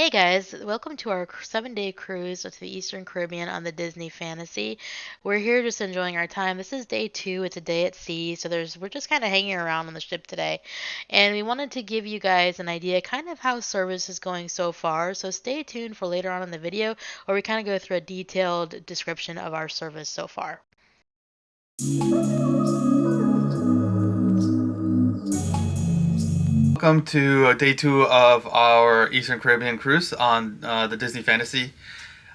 Hey guys, welcome to our 7 day cruise to the Eastern Caribbean on the Disney Fantasy. We're here just enjoying our time. This is day two. It's a day at sea, so we're just kind of hanging around on the ship today. And we wanted to give you guys an idea kind of how service is going so far. So stay tuned for later on in the video where we kind of go through a detailed description of our service so far. Welcome to day two of our Eastern Caribbean cruise on the Disney Fantasy.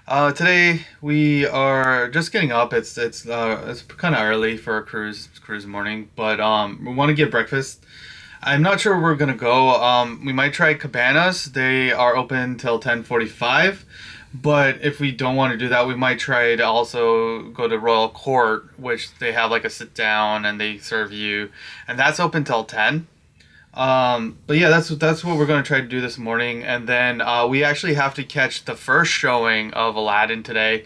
Today we are just getting up. It's kind of early for a cruise morning, but we want to get breakfast. I'm not sure where we're gonna go. We might try Cabanas. They are open till 10:45. But if we don't want to do that, we might try to also go to Royal Court, which they have like a sit down and they serve you, and that's open till 10. But yeah, that's what we're gonna try to do this morning, and then we actually have to catch the first showing of Aladdin today,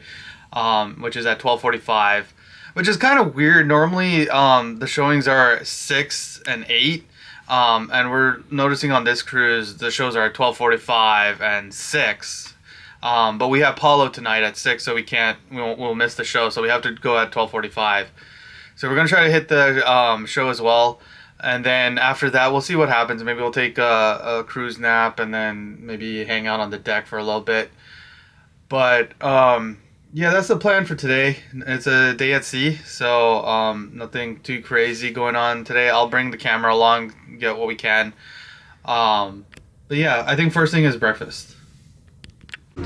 which is at 12:45, which is kind of weird. Normally, the showings are 6 and 8, and we're noticing on this cruise the shows are at 12:45 and 6. But we have Paulo tonight at 6, so we'll miss the show, so we have to go at 12:45. So we're gonna try to hit the show as well. And then after that, we'll see what happens. Maybe we'll take a cruise nap and then maybe hang out on the deck for a little bit. But yeah, that's the plan for today. It's a day at sea, so nothing too crazy going on today. I'll bring the camera along, get what we can. But yeah, I think first thing is breakfast. All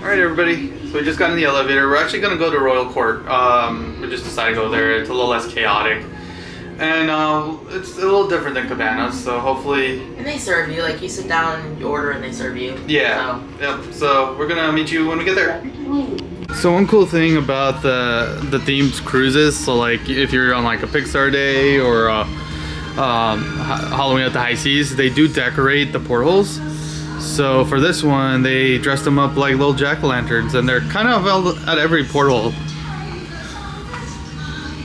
right, everybody. So we just got in the elevator. We're actually gonna go to Royal Court. We just decided to go there. It's a little less chaotic. And it's a little different than Cabanas, so hopefully... And they serve you, like you sit down and you order and they serve you. Yeah, yep. So we're gonna meet you when we get there. So one cool thing about the themed cruises, so like if you're on like a Pixar day or Halloween at the High Seas, they do decorate the portholes. So for this one, they dressed them up like little jack-o'-lanterns, and they're kind of at every porthole.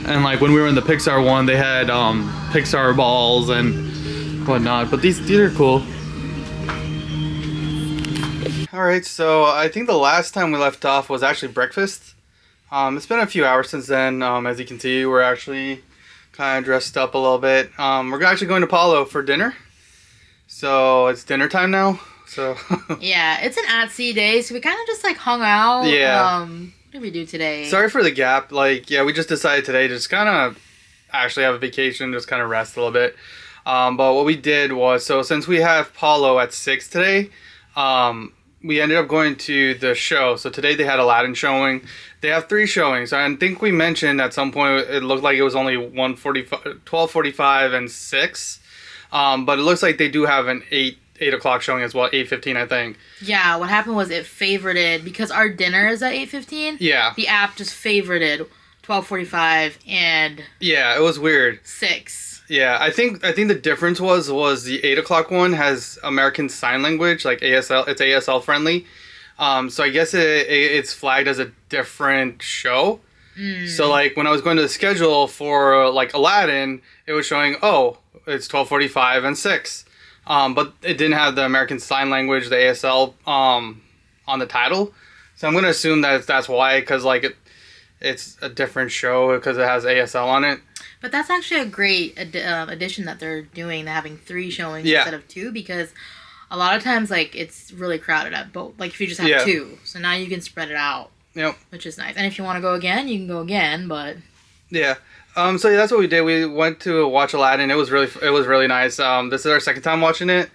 And like when we were in the Pixar one, they had Pixar balls and whatnot. But these are cool. All right, so I think the last time we left off was actually breakfast. It's been a few hours since then. As you can see, we're actually kind of dressed up a little bit. We're actually going to Paulo for dinner. So it's dinner time now. So Yeah, it's an at-sea day, so we kind of just like hung out. Yeah. What did we do today? Sorry for the gap. Like, yeah, we just decided today to just kind of actually have a vacation, just kind of rest a little bit. But what we did was, so since we have Paulo at 6 today, we ended up going to the show. So today they had Aladdin showing. They have 3 showings. I think we mentioned at some point it looked like it was only 12:45 and 6. But it looks like they do have an 8 o'clock showing as well, 8:15 I think. Yeah, what happened was it favorited, because our dinner is at 8:15. Yeah. The app just favorited 12:45 and Yeah, it was weird. 6. Yeah, I think the difference was the 8 o'clock one has American Sign Language, like ASL. It's ASL friendly. So I guess it's flagged as a different show. So like when I was going to the schedule for like Aladdin, it was showing, oh, it's 12:45 and 6. But it didn't have the American Sign Language, the ASL, on the title. So I'm gonna assume that's why, because like it's a different show because it has ASL on it. But that's actually a great addition that they're doing, they're having 3 showings Yeah. instead of 2, because a lot of times like it's really crowded at both. Like if you just have 2, so now you can spread it out. Yep. Which is nice. And if you want to go again, you can go again. But yeah. So yeah, that's what we did. We went to watch Aladdin. It was really nice. This is our second time watching it.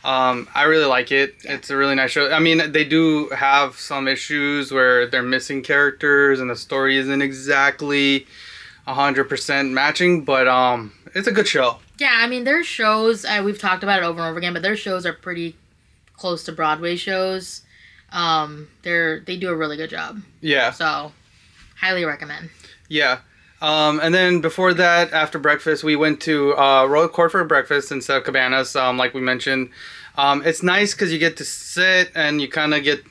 I really like it. Yeah. It's a really nice show. I mean, they do have some issues where they're missing characters and the story isn't exactly 100% matching, but it's a good show. Yeah, I mean, their shows, we've talked about it over and over again, but their shows are pretty close to Broadway shows. They do a really good job. Yeah. So, highly recommend. Yeah. And then before that, after breakfast, we went to Royal Court for breakfast instead of Cabanas, like we mentioned. It's nice because you get to sit and you kind of get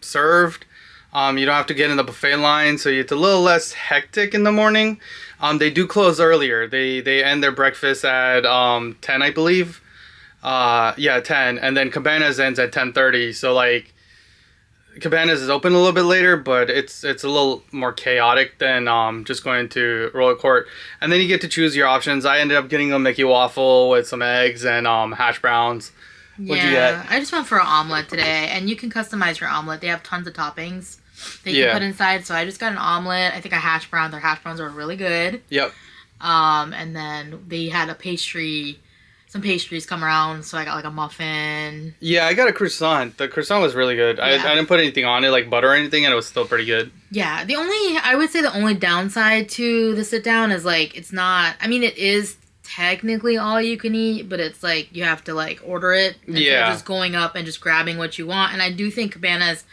served. You don't have to get in the buffet line, so it's a little less hectic in the morning. They do close earlier. They end their breakfast at 10, I believe. Yeah, 10, and then Cabanas ends at 10:30. So like Cabanas is open a little bit later, but it's a little more chaotic than just going to roller court. And then you get to choose your options. I ended up getting a Mickey waffle with some eggs and hash browns. What'd you get? I just went for an omelet today, and you can customize your omelet. They have tons of toppings that you can put inside. So I just got an omelet. I think a hash brown. Their hash browns are really good. Yep. And then they had some pastries come around, so I got like a muffin. Yeah, I got a croissant. The croissant was really good. I didn't put anything on it, like butter or anything, and it was still pretty good. Yeah, I would say the only downside to the sit down is like it's not. I mean, it is technically all you can eat, but it's like you have to like order it instead of just going up and just grabbing what you want. And I do think Cabanas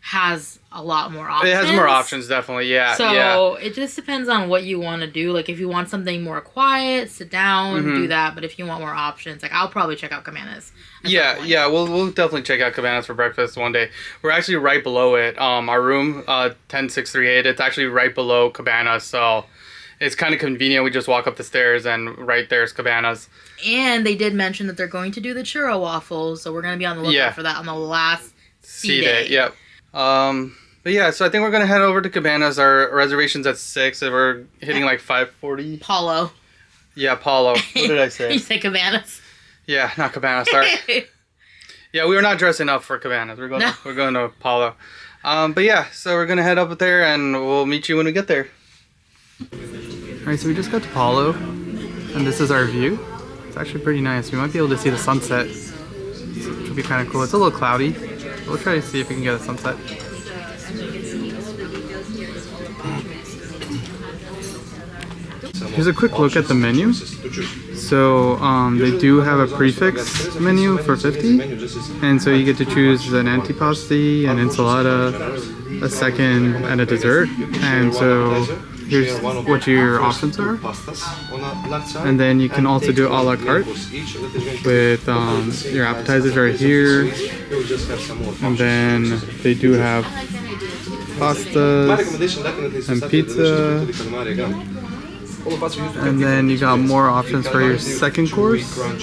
has a lot more options. It has more options, definitely. Yeah. So it just depends on what you want to do. Like if you want something more quiet, sit down, do that. But if you want more options, like I'll probably check out Cabanas. Yeah, we'll definitely check out Cabanas for breakfast one day. We're actually right below it. Our room, 10638. It's actually right below Cabanas, so it's kind of convenient. We just walk up the stairs, and right there's Cabanas. And they did mention that they're going to do the churro waffles, so we're going to be on the lookout for that on the last C day. Yep. But yeah, so I think we're gonna head over to Cabanas. Our reservation's at 6, and we're hitting like 5:40. Paulo. Yeah, Paulo. What did I say? You said Cabanas. Yeah, not Cabanas. Sorry. Yeah, we were not dressing up for Cabanas. We're going to Paulo. But yeah, so we're gonna head up there, and we'll meet you when we get there. All right, so we just got to Paulo, and this is our view. It's actually pretty nice. We might be able to see the sunset, which will be kind of cool. It's a little cloudy. We'll try to see if we can get a sunset. Here's a quick look at the menu. So they do have a prefix menu for 50, and so you get to choose an antipasti, an ensalada, a second, and a dessert. And so here's what your options are. And then you can also do a la carte with your appetizers right here. And then they do have pastas and pizza. And then you got more options for your second course. Try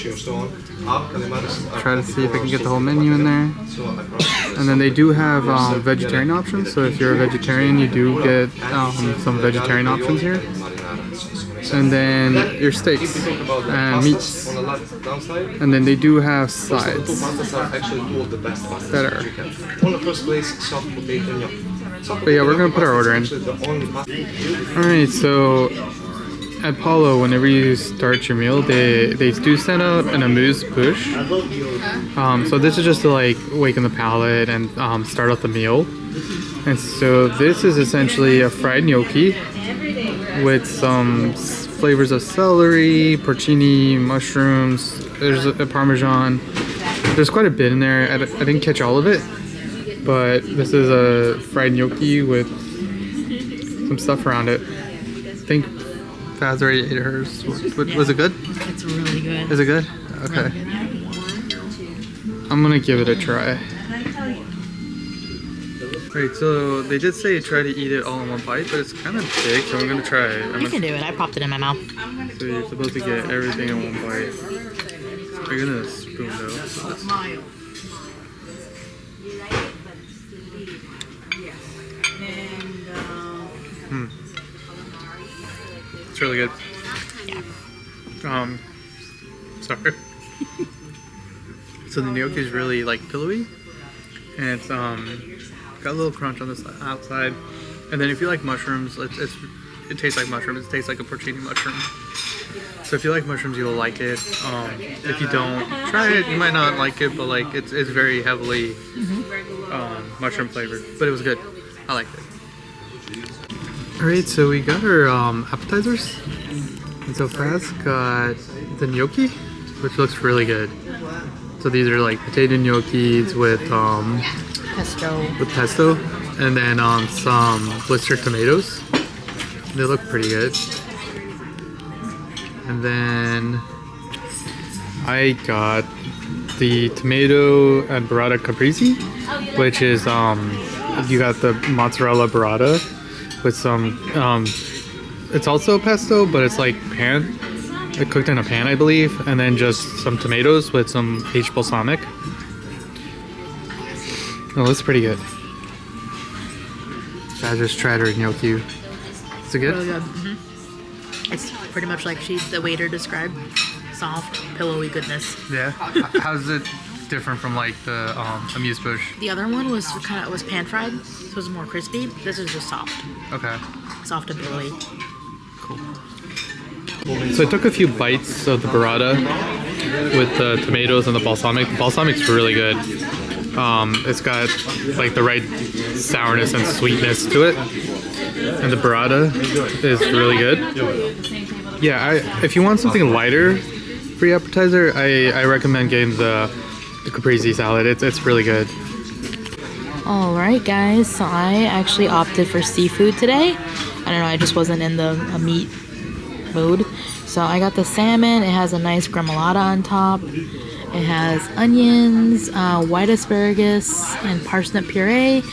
to see if I can get the whole menu in there. And then they do have vegetarian options. So if you're a vegetarian, you do get some vegetarian options here. And then your steaks and meats. And then they do have sides that are. But yeah, we're gonna put our order in. Alright, so at Paulo, whenever you start your meal, they do send out an amuse bouche. So this is just to like awaken the palate and start out the meal. And so this is essentially a fried gnocchi with some flavors of celery, porcini, mushrooms. There's a parmesan. There's quite a bit in there. I didn't catch all of it, but this is a fried gnocchi with some stuff around it. I think Faz already ate hers. Was it good? It's really good. Is it good? Okay. Really good, yeah. I'm gonna give it a try. Right, so they did say try to eat it all in one bite, but it's kind of big, so I'm gonna try it. You can do it. I popped it in my mouth. So you're supposed to get everything in one bite. So you're gonna spoon though. It's really good. Yeah. Sorry. So the gnocchi is really like pillowy, and it's got a little crunch on the outside. And then if you like mushrooms, it tastes like mushrooms. It tastes like a porcini mushroom. So if you like mushrooms, you'll like it. If you don't, try it. You might not like it, but like it's very heavily mushroom flavored. But it was good. I liked it. Alright, so we got our appetizers. And so Faz got the gnocchi, which looks really good. So these are like potato gnocchis with pesto, and then some blistered tomatoes. They look pretty good. And then I got the tomato and burrata caprese, which is you got the mozzarella burrata with some it's also pesto, but it's like pan, cooked in a pan, I believe, and then just some tomatoes with some aged balsamic. Oh, that's pretty good. I just tried her gnocchi. Is it good? Really good. It's pretty much like the waiter described. Soft, pillowy goodness. Yeah. How's it different from like the amuse-bouche? The other one was pan fried, so it was more crispy. This is just soft. Okay. Soft and pillowy. Cool. So I took a few bites of the burrata with the tomatoes and the balsamic. The balsamic's really good. It's got like the right sourness and sweetness to it. And the burrata is really good. Yeah, if you want something lighter for your appetizer, I recommend getting the caprese salad. It's really good. Alright guys, so I actually opted for seafood today. I don't know, I just wasn't in the meat mood. So I got the salmon. It has a nice gremolata on top. It has onions, white asparagus, and parsnip puree.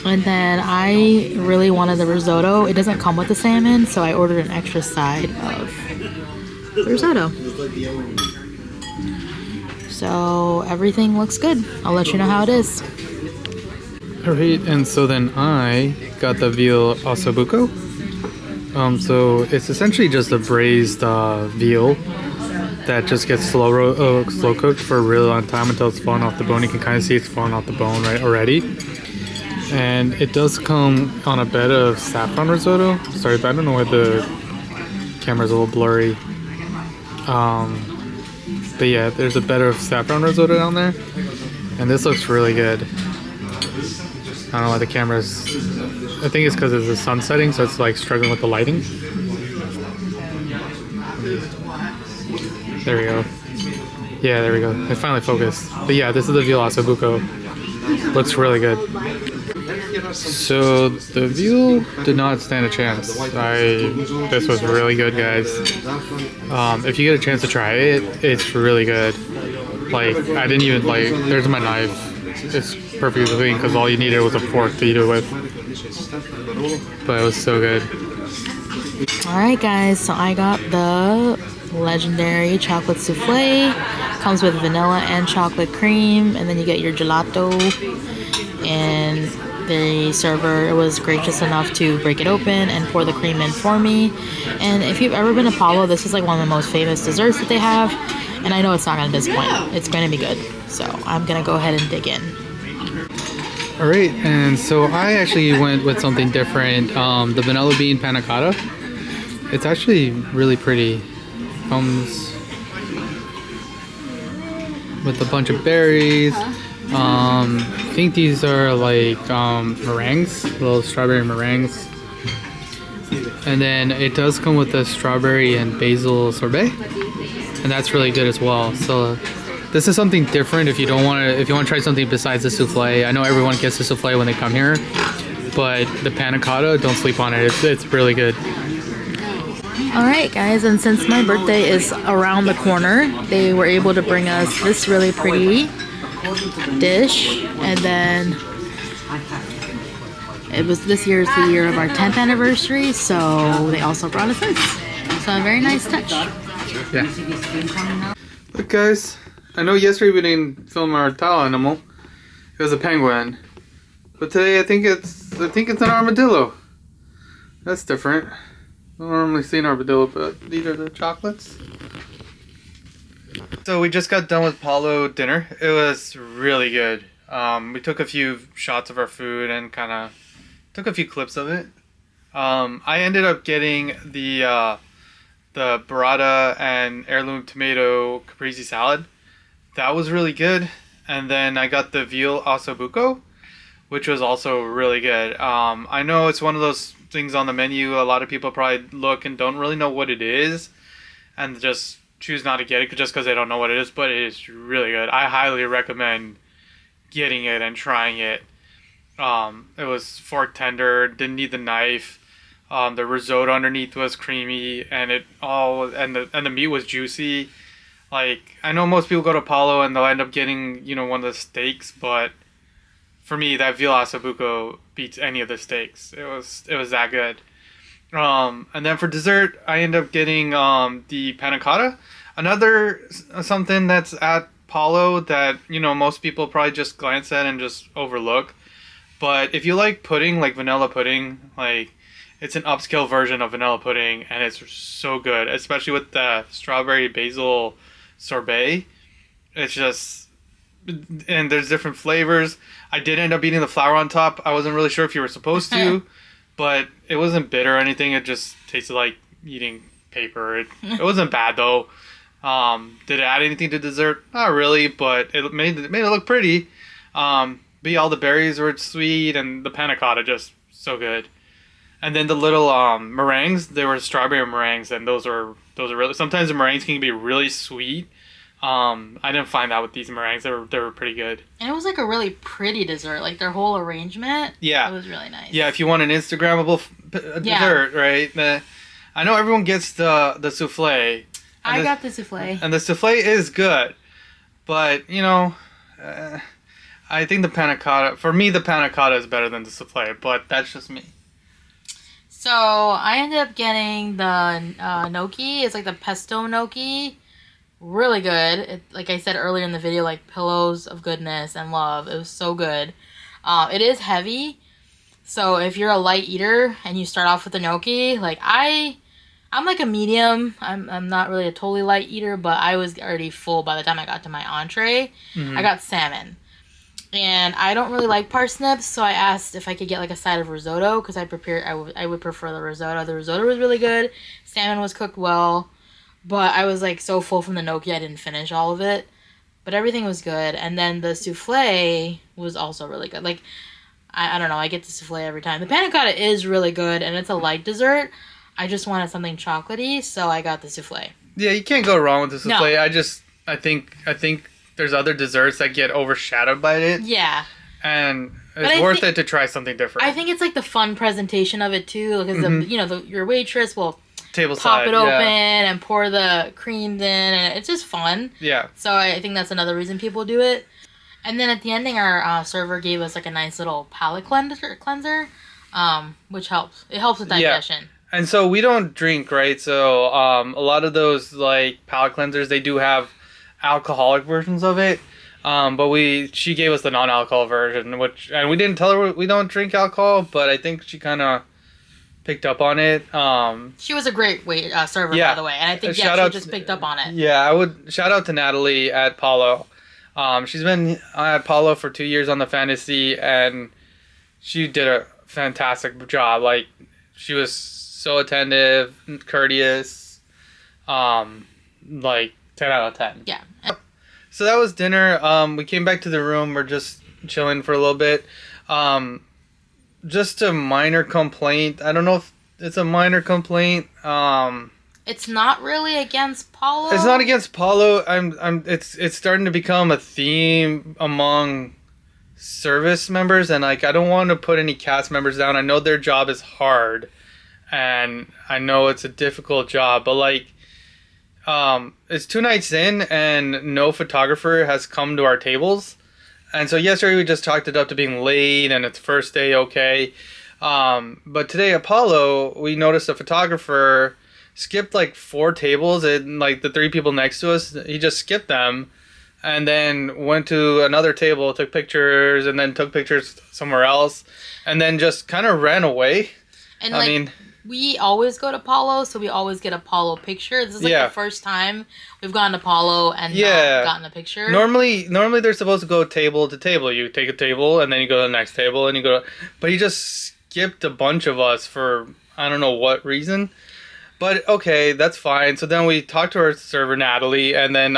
And then I really wanted the risotto. It doesn't come with the salmon, so I ordered an extra side of the risotto. So everything looks good. I'll let you know how it is. Alright, and so then I got the veal ossobuco. So it's essentially just a braised veal that just gets slow cooked for a really long time until it's falling off the bone. You can kind of see it's falling off the bone right already. And it does come on a bed of saffron risotto. Sorry, but I don't know why the camera's a little blurry. But yeah, there's a bed of saffron risotto down there. And this looks really good. I don't know why the camera's... I think it's because it's the sun setting, so it's like struggling with the lighting. There we go. Yeah, there we go. It finally focused. But yeah, this is the veal ossobuco. Looks really good. So the veal did not stand a chance. This was really good, guys. If you get a chance to try it, it's really good. Like, I didn't even there's my knife. It's perfectly clean because all you needed was a fork to eat it with. But it was so good. Alright guys, so I got the legendary chocolate souffle. Comes with vanilla and chocolate cream, and then you get your gelato. And the server was gracious enough to break it open and pour the cream in for me. And if you've ever been to Palo, this is like one of the most famous desserts that they have. And I know it's not going to disappoint. It's going to be good. So I'm going to go ahead and dig in. Alright, and so I actually went with something different. The vanilla bean panna cotta. It's actually really pretty. Comes with a bunch of berries. I think these are like meringues, little strawberry meringues. And then it does come with a strawberry and basil sorbet, and that's really good as well. So this is something different if you want to try something besides the souffle. I know everyone gets the souffle when they come here, but the panna cotta, don't sleep on it. It's really good. Alright guys, and since my birthday is around the corner, they were able to bring us this really pretty dish, and then this year is the year of our 10th anniversary, so they also brought us this. So a very nice touch. Yeah. Look guys, I know yesterday we didn't film our towel animal. It was a penguin. But today I think it's an armadillo. That's different. I don't normally see an armadillo, but these are the chocolates. So we just got done with Palo dinner. It was really good. We took a few shots of our food and kind of took a few clips of it. I ended up getting the burrata and heirloom tomato caprese salad. That was really good. And then I got the veal ossobuco, which was also really good. I know it's one of those things on the menu. A lot of people probably look and don't really know what it is, and just choose not to get it just because they don't know what it is, but it is really good. I highly recommend getting it and trying it. It was fork tender, didn't need the knife. The risotto underneath was creamy, and the meat was juicy. Like, I know most people go to Palo and they'll end up getting, one of the steaks, but for me, that veal ossobuco beats any of the steaks. It was that good. And then for dessert, I end up getting the panna cotta. Another something that's at Paulo that most people probably just glance at and just overlook. But if you like pudding, like vanilla pudding, like it's an upscale version of vanilla pudding, and it's so good, especially with the strawberry basil sorbet. It's just, and there's different flavors. I did end up eating the flour on top. I wasn't really sure if you were supposed to, but it wasn't bitter or anything. It just tasted like eating paper. It wasn't bad though. Did it add anything to dessert? Not really, but it made it look pretty. But yeah, all the berries were sweet, and the panna cotta just so good. And then the little meringues, they were strawberry meringues, and those are really. Sometimes the meringues can be really sweet. I didn't find that with these meringues. They were pretty good. And it was like a really pretty dessert, like their whole arrangement. Yeah, it was really nice. Yeah, if you want an Instagrammable dessert, right? I know everyone gets the souffle. I got the souffle, and the souffle is good, but I think the panna cotta. For me, the panna cotta is better than the souffle, but that's just me. So I ended up getting the gnocchi. It's like the pesto gnocchi. Really good. Like I said earlier in the video, like pillows of goodness and love. It was so good. It is heavy, so if you're a light eater and you start off with the gnocchi, like I'm like a medium. I'm not really a totally light eater, but I was already full by the time I got to my entree. Mm-hmm. I got salmon. And I don't really like parsnips, so I asked if I could get like a side of risotto because I would prefer the risotto. The risotto was really good. Salmon was cooked well, but I was like so full from the gnocchi I didn't finish all of it. But everything was good, and then the souffle was also really good. Like I don't know, I get the souffle every time. The panna cotta is really good, and it's a light dessert. I just wanted something chocolatey, so I got the souffle. Yeah, you can't go wrong with the souffle. No. I think there's other desserts that get overshadowed by it. Yeah. And it's worth it to try something different. I think it's like the fun presentation of it too, because mm-hmm. your waitress will Tableside, pop it open and pour the creams in, and it's just fun. Yeah. So I think that's another reason people do it. And then at the ending, our server gave us like a nice little palate cleanser, which helps. It helps with digestion. Yeah. And so we don't drink, right? So a lot of those like palate cleansers, they do have alcoholic versions of it. But she gave us the non-alcohol version, and we didn't tell her we don't drink alcohol, but I think she kind of picked up on it. She was a great server, by the way, and I think she just picked up on it. Yeah, I would shout out to Natalie at Paulo. She's been at Paulo for 2 years on the Fantasy, and she did a fantastic job. Like, she was so attentive, courteous, like 10 out of 10. Yeah. So that was dinner. We came back to the room. We're just chilling for a little bit. Just a minor complaint. I don't know if it's a minor complaint. It's not really against Paulo. It's not against Paulo. It's starting to become a theme among service members, and like I don't want to put any cast members down. I know their job is hard, and I know it's a difficult job, but like it's 2 nights in and no photographer has come to our tables. And so yesterday we just chalked it up to being late and it's first day okay. But today at Paulo, we noticed a photographer skipped like 4 tables, and like the 3 people next to us, he just skipped them and then went to another table, took pictures, and then took pictures somewhere else, and then just kind of ran away. And we always go to Paulo, so we always get a Paulo picture. This is like the first time we've gone to Paulo and not gotten a picture. Normally they're supposed to go table to table. You take a table and then you go to the next table and you go. But he just skipped a bunch of us for I don't know what reason. But okay, that's fine. So then we talked to our server Natalie, and then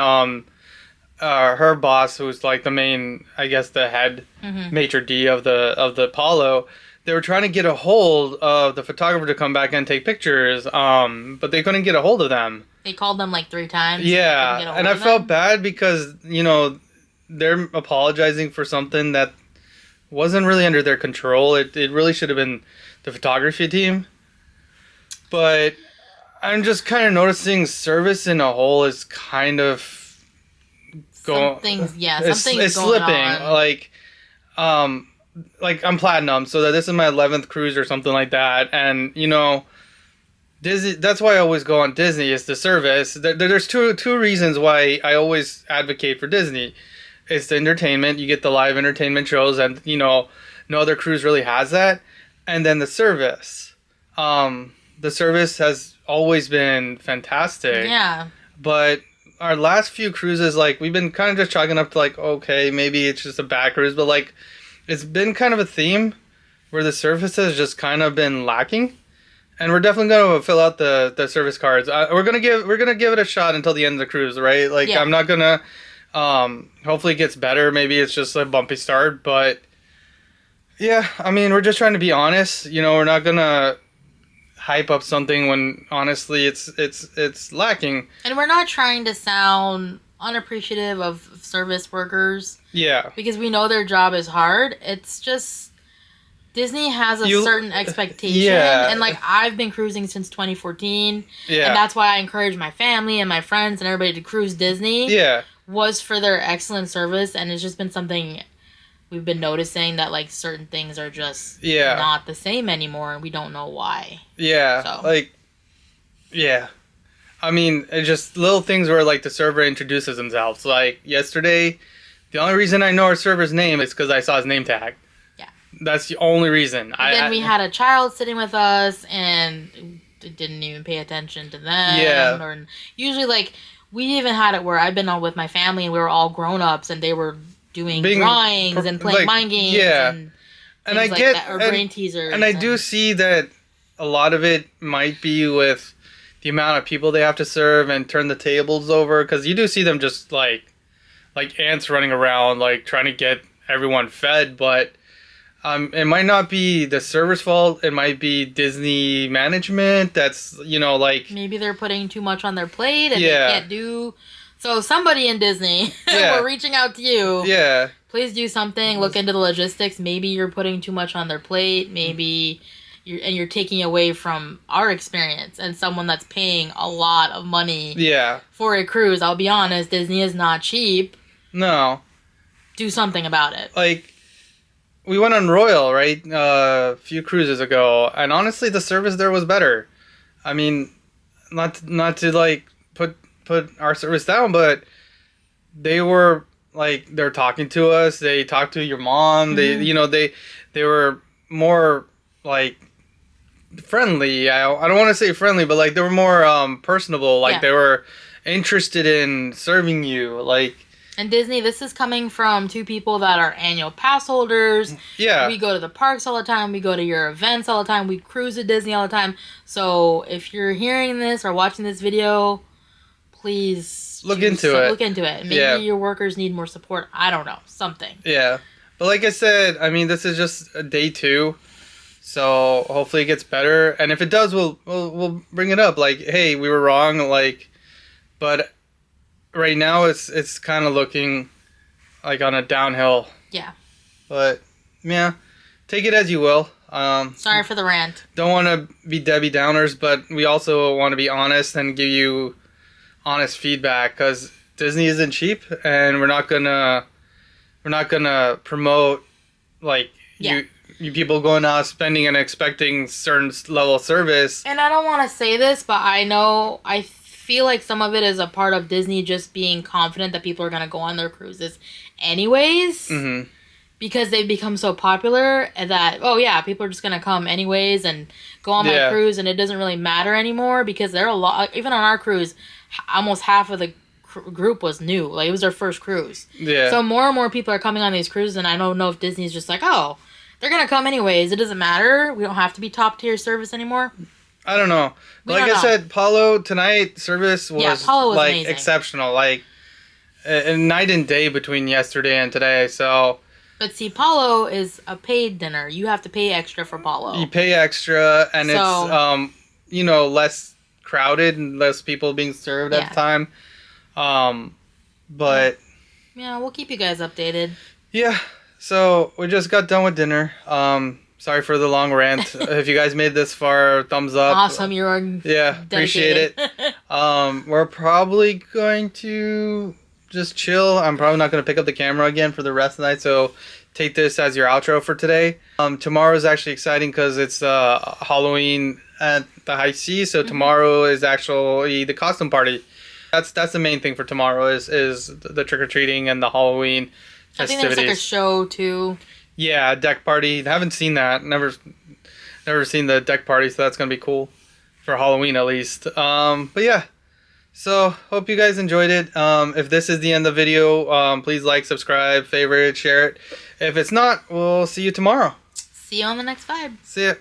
her boss, who's like the main, I guess the head maitre d' of the Paulo. They were trying to get a hold of the photographer to come back and take pictures, but they couldn't get a hold of them. They called them like 3 times. Yeah, and I felt bad because, they're apologizing for something that wasn't really under their control. It really should have been the photography team. But I'm just kind of noticing service in a whole is kind of going... Something's going slipping. On. Like I'm platinum, so that this is my 11th cruise or something like that, and Disney. That's why I always go on Disney. Is the service. There's two reasons why I always advocate for Disney. It's the entertainment. You get the live entertainment shows, and no other cruise really has that. And then the service. The service has always been fantastic. Yeah. But our last few cruises, like, we've been kind of just chalking up to, like, okay, maybe it's just a bad cruise, but, like, it's been kind of a theme where the service has just kind of been lacking. And we're definitely going to fill out the service cards. We're gonna give it a shot until the end of the cruise, right? Like, Yeah. I'm not gonna. Hopefully it gets better. Maybe it's just a bumpy start, but yeah, I mean, we're just trying to be honest. We're not gonna hype up something when honestly it's lacking. And we're not trying to sound unappreciative of service workers Yeah. because we know their job is hard. It's just Disney has a certain expectation. Yeah. And like I've been cruising since 2014. Yeah. And that's why I encourage my family and my friends and everybody to cruise Disney. Yeah. Was for their excellent service, and it's just been something we've been noticing that like certain things are just not the same anymore, and we don't know why. Yeah. So. Yeah. I mean, it's just little things where like the server introduces themselves. Like yesterday, the only reason I know our server's name is because I saw his name tag. Yeah. That's the only reason. Then we had a child sitting with us, and didn't even pay attention to them. Yeah. Or usually like. We even had it where I've been on with my family and we were all grown-ups and they were doing drawings and playing mind games and I like get that, or brain teasers. And I do see that a lot of it might be with the amount of people they have to serve and turn the tables over, because you do see them just like ants running around like trying to get everyone fed, but it might not be the server's fault. It might be Disney management. That's, like... Maybe they're putting too much on their plate and they can't do... So somebody in Disney, we're reaching out to you. Yeah. Please do something. Look into the logistics. Maybe you're putting too much on their plate. Maybe you're taking away from our experience and someone that's paying a lot of money for a cruise. I'll be honest, Disney is not cheap. No. Do something about it. Like... We went on Royal, right, a few cruises ago, and honestly, the service there was better. I mean, not to like put our service down, but they were like they're talking to us. They talked to your mom. Mm-hmm. They were more like friendly. I don't want to say friendly, but like they were more personable. Like they were interested in serving you. Like. And Disney, this is coming from two people that are annual pass holders. Yeah. We go to the parks all the time. We go to your events all the time. We cruise at Disney all the time. So if you're hearing this or watching this video, please look into it. Look into it. Maybe your workers need more support. I don't know. Something. Yeah. But like I said, I mean, this is just a day 2. So hopefully it gets better. And if it does, we'll bring it up. Like, hey, we were wrong. Like, but... Right now, it's kind of looking like on a downhill. Yeah. But, yeah, take it as you will. Sorry for the rant. Don't want to be Debbie Downers, but we also want to be honest and give you honest feedback, because Disney isn't cheap, and we're not gonna promote like you people going out spending and expecting certain level of service. And I don't want to say this, but I feel like some of it is a part of Disney just being confident that people are going to go on their cruises anyways. Mm-hmm. Because they've become so popular that, people are just going to come anyways and go on my cruise, and it doesn't really matter anymore, because there are a lot, even on our cruise, almost half of the group was new. Like, it was their first cruise. Yeah. So more and more people are coming on these cruises, and I don't know if Disney's just like, oh, they're going to come anyways. It doesn't matter. We don't have to be top tier service anymore. I don't know. Like I said, Paulo tonight service was like amazing. Exceptional. Like a night and day between yesterday and today. So. But see, Paulo is a paid dinner. You have to pay extra for Paulo. You pay extra, and it's less crowded and less people being served at the time. But yeah, we'll keep you guys updated. Yeah. So we just got done with dinner. Sorry for the long rant. If you guys made this far, thumbs up. Awesome, you're appreciate it. We're probably going to just chill. I'm probably not going to pick up the camera again for the rest of the night, so take this as your outro for today. Tomorrow is actually exciting because it's Halloween at the high seas. So tomorrow is actually the costume party. That's the main thing for tomorrow is the trick or treating and the Halloween I think festivities. there's like a show too. Yeah, deck party. I haven't seen that. Never seen the deck party, so that's gonna be cool for Halloween at least. But yeah. So hope you guys enjoyed it. If this is the end of the video, please like, subscribe, favorite, share it. If it's not, we'll see you tomorrow. See you on the next vibe. See ya.